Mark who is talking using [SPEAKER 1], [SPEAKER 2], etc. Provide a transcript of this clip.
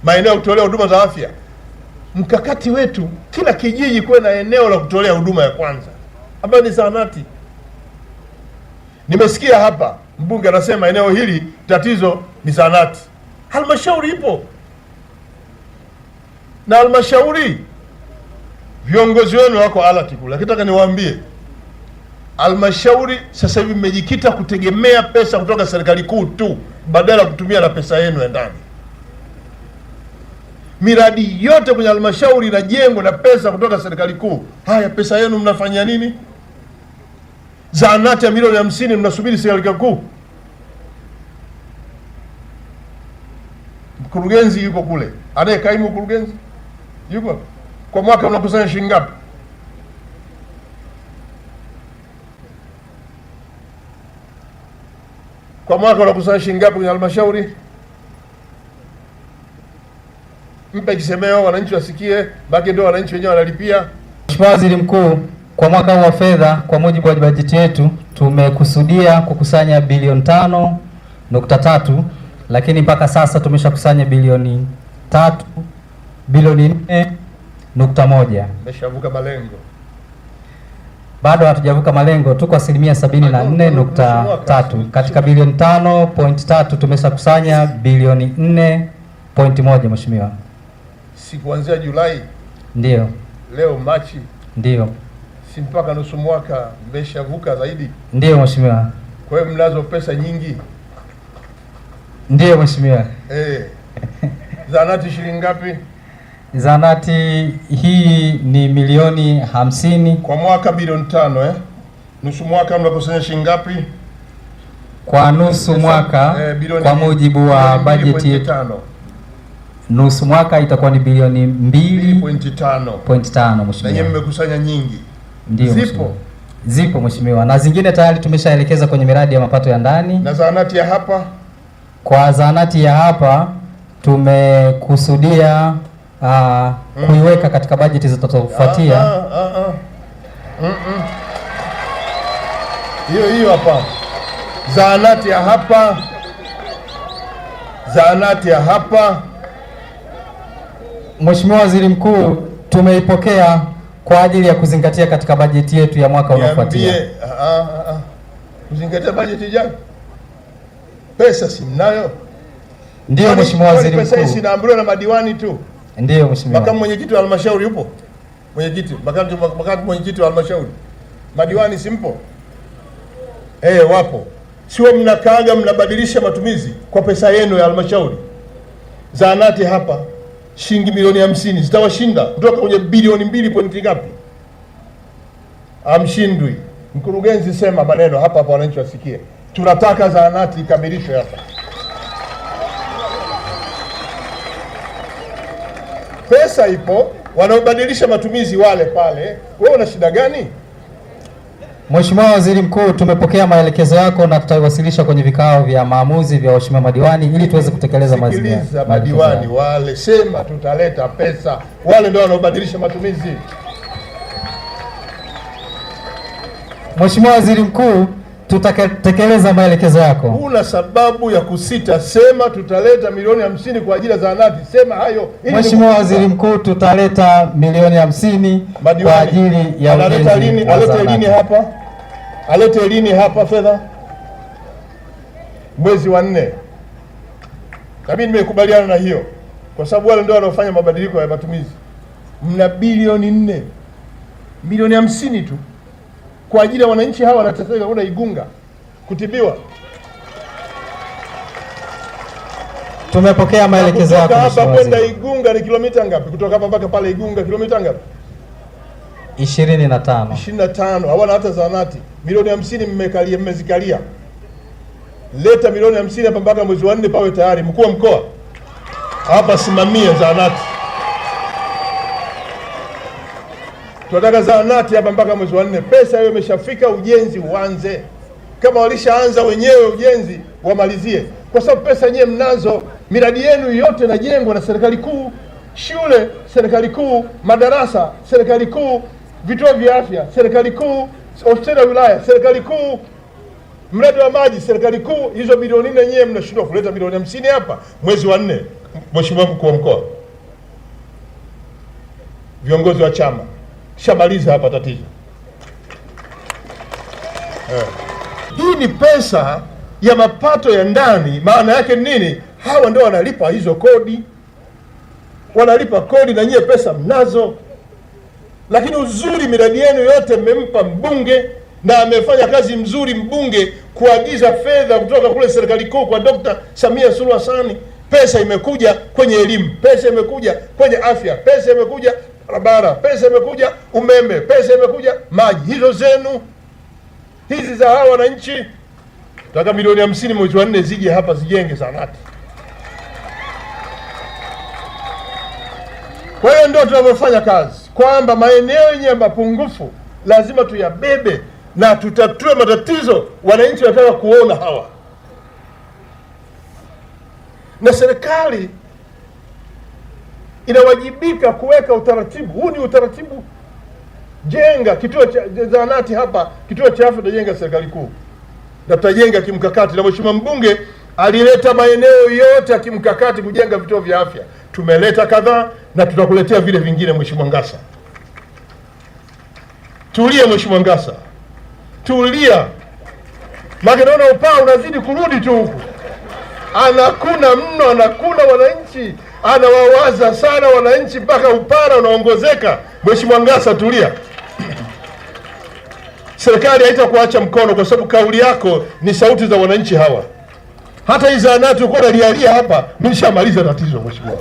[SPEAKER 1] maeneo ya kutolea huduma za afya. Mkakati wetu kila kijiji kuwe na eneo la kutolea huduma ya kwanza ambayo ni zahanati. Nimesikia hapa mbunge anasema eneo hili tatizo ni zahanati. Halmashauri ipo, na halmashauri viongozi wenu wako alati kule. Nataka niwaambie halmashauri sasa hivi mmejikita kutegemea pesa kutoka serikali kuu tu badala ya kutumia na pesa yenu ya ndani. Miradi yote kwenye halmashauri inajengwa na pesa kutoka serikali kuu. Haya, pesa yenu mnafanyia nini? Zahanati ya milioni 50 mnasubiri serikali kuu. Mkurugenzi yuko kule, anayekaimu mkurugenzi yuko. Kwa mwaka mnakusanya shilingi ngapi? Kwa mwaka unakusanya shilingi ngapi kwenye halmashauri? Mpe kisemeo wananchi wasikie, baki ndio wananchi wenyewe wanalipia.
[SPEAKER 2] Mheshimiwa Waziri Mkuu, kwa mwaka huu wa fedha kwa mujibu wa bajeti yetu tumekusudia kukusanya bilioni 5.3, lakini mpaka sasa tumeshakusanya bilioni 4.1.
[SPEAKER 1] Meshavuka malengo.
[SPEAKER 2] Bado hatujavuka malengo, tuko asilimia 74.3. Katika bilioni 5.3 tumeshakusanya bilioni 4.1. Mheshimiwa,
[SPEAKER 1] si kuanzia Julai?
[SPEAKER 2] Ndio.
[SPEAKER 1] Leo Machi?
[SPEAKER 2] Ndio.
[SPEAKER 1] Si mpaka nusu mwaka mmeshavuka zaidi?
[SPEAKER 2] Ndio Mheshimiwa.
[SPEAKER 1] Kwa hiyo mnazo pesa nyingi?
[SPEAKER 2] Ndio Mheshimiwa.
[SPEAKER 1] Zahanati shilingi ngapi?
[SPEAKER 2] Zahanati hii ni milioni 50
[SPEAKER 1] kwa mwaka, bilioni 5 Nusu mwaka mnakusanya shilingi ngapi?
[SPEAKER 2] Kwa nusu mwaka kwa mujibu wa bajeti yetu nusu mwaka itakuwa ni bilioni 2.5. Mheshimiwa.
[SPEAKER 1] Na mmekusanya nyingi?
[SPEAKER 2] Ndio. Zipo Mheshimiwa, na zingine tayari tumeshaelekeza kwenye miradi ya mapato ya ndani.
[SPEAKER 1] Na zahanati ya hapa?
[SPEAKER 2] Kwa zahanati ya hapa tumekusudia kuiweka katika bajeti zitakazofuatia.
[SPEAKER 1] Hiyo hapa. Zahanati ya hapa. Zahanati ya hapa.
[SPEAKER 2] Mheshimiwa Waziri Mkuu, tumeipokea kwa ajili ya kuzingatia katika bajeti yetu ya mwaka unaofuatia.
[SPEAKER 1] Kuzingatia bajeti gani? Pesa si mnayo?
[SPEAKER 2] Ndio Mheshimiwa Waziri Mkuu.
[SPEAKER 1] Pesa hii inaambiwa na madiwani tu.
[SPEAKER 2] Ndio Mheshimiwa.
[SPEAKER 1] Makamu mwenyekiti wa halmashauri yupo? Makamu mwenyekiti wa halmashauri. Madiwani simpo? Wapo. Sio mnakaaga mnabadilisha matumizi kwa pesa yenu ya halmashauri. Zahanati hapa shilingi milioni 50 zitawashinda kutoka kwenye bilioni 2 ngapi? Amshindwi. Mkurugenzi, sema maneno hapa wananchi wasikie. Tunataka zahanati ikamilishwe hapa. Pesa ipo, wanaobadilisha matumizi wale pale. Wewe una shida gani?
[SPEAKER 2] Mheshimiwa Waziri Mkuu, tumepokea maelekezo yako na tutaiwasilisha kwenye vikao vya maamuzi vya waheshimiwa madiwani ili tuweze kutekeleza maazimio.
[SPEAKER 1] Sikiliza madiwani wale, sema tutaleta pesa. Wale ndio wanaobadilisha matumizi.
[SPEAKER 2] Mheshimiwa Waziri Mkuu, tutatekeleza maelekezo yako.
[SPEAKER 1] Una sababu ya kusita, sema tutaleta milioni 50 kwa ajili ya zahanati. Sema hayo.
[SPEAKER 2] Mheshimiwa Waziri Mkuu, tutaleta milioni 50 kwa ajili ya ujenzi wa zahanati.
[SPEAKER 1] Alete lini hapa? Alete lini hapa fedha? Mwezi wa 4. Na mimi nimekubaliana na hiyo kwa sababu wale ndio wanaofanya mabadiliko ya matumizi. Mna bilioni 4. Milioni 50 tu kwa ajili ya wananchi hawa wanateseka kuna Igunga kutibiwa.
[SPEAKER 2] Tumepokea maelekezo yako.
[SPEAKER 1] Hapa kwenda Igunga ni kilomita ngapi? Kutoka hapa mpaka pale Igunga kilomita ngapi?
[SPEAKER 2] 25.
[SPEAKER 1] 25. Hawana hata zahanati. Milioni 50 mmezikalia. Leta milioni 50 hapa mpaka mwezi wa 4 pawe tayari. Mkuu wa mkoa hapa simamie zahanati. Tunataka zahanati hapa mpaka mwezi wa 4. Pesa hiyo imeshafika, ujenzi uanze. Kama walishaanza wenyewe ujenzi wamalizie, kwa sababu pesa yenyewe mnazo. Miradi yenu yote inajengwa na serikali kuu. Shule serikali kuu, madarasa serikali kuu, vituo vya afya serikali kuu, hospitali ya wilaya serikali kuu, mradi wa maji serikali kuu. Hizo bilioni 4 yenyewe mnashindwa kuleta milioni 50 hapa mwezi wa 4. Mheshimiwa mkuu wa mkoa, viongozi wa chama, shamaliza hapa tatizo. Hii ni pesa ya mapato ya ndani. Maana yake nini? Hawa ndio wanalipa hizo kodi, wanalipa kodi na nyie pesa mnazo. Lakini uzuri, miradi yenu yote mmempa mbunge, na amefanya kazi mzuri mbunge kuagiza fedha kutoka kule serikali kuu kwa Dr. Samia Suluhu Hassan. Pesa imekuja kwenye elimu, pesa imekuja kwenye afya, pesa imekuja barabara, pesa imekuja umeme, pesa imekuja maji. Hizo zenu, hizi za hawa wananchi. Tunataka milioni 50 mwezi wa 4 zije hapa zijenge zahanati. Kwa hiyo ndio tunavyofanya kazi, kwamba maeneo yenye mapungufu lazima tuyabebe na tutatue matatizo wananchi wanataka kuona hawa. Na serikali inawajibika kuweka utaratibu. Huu ni utaratibu. Jenga kituo cha zahanati hapa, kituo cha afya tutajenga serikali kuu, na tutajenga kimkakati. Na mheshimiwa mbunge alileta maeneo yote ya kimkakati kujenga vituo vya afya. Tumeleta kadhaa na tutakuletea vile vingine. Mheshimiwa Ngasa, tulia. Mheshimiwa Ngasa, tulia. Maana naona upaa unazidi kurudi tu huku. Anakuna mno, anakuna wananchi, anawawaza sana wananchi mpaka upara unaongezeka. Mheshimiwa Ngasa, tulia. Serikali haitakuacha mkono, kwa sababu kauli yako ni sauti za wananchi hawa. Hata hizo zahanati uko nalialia hapa, nimeshamaliza tatizo mheshimiwa.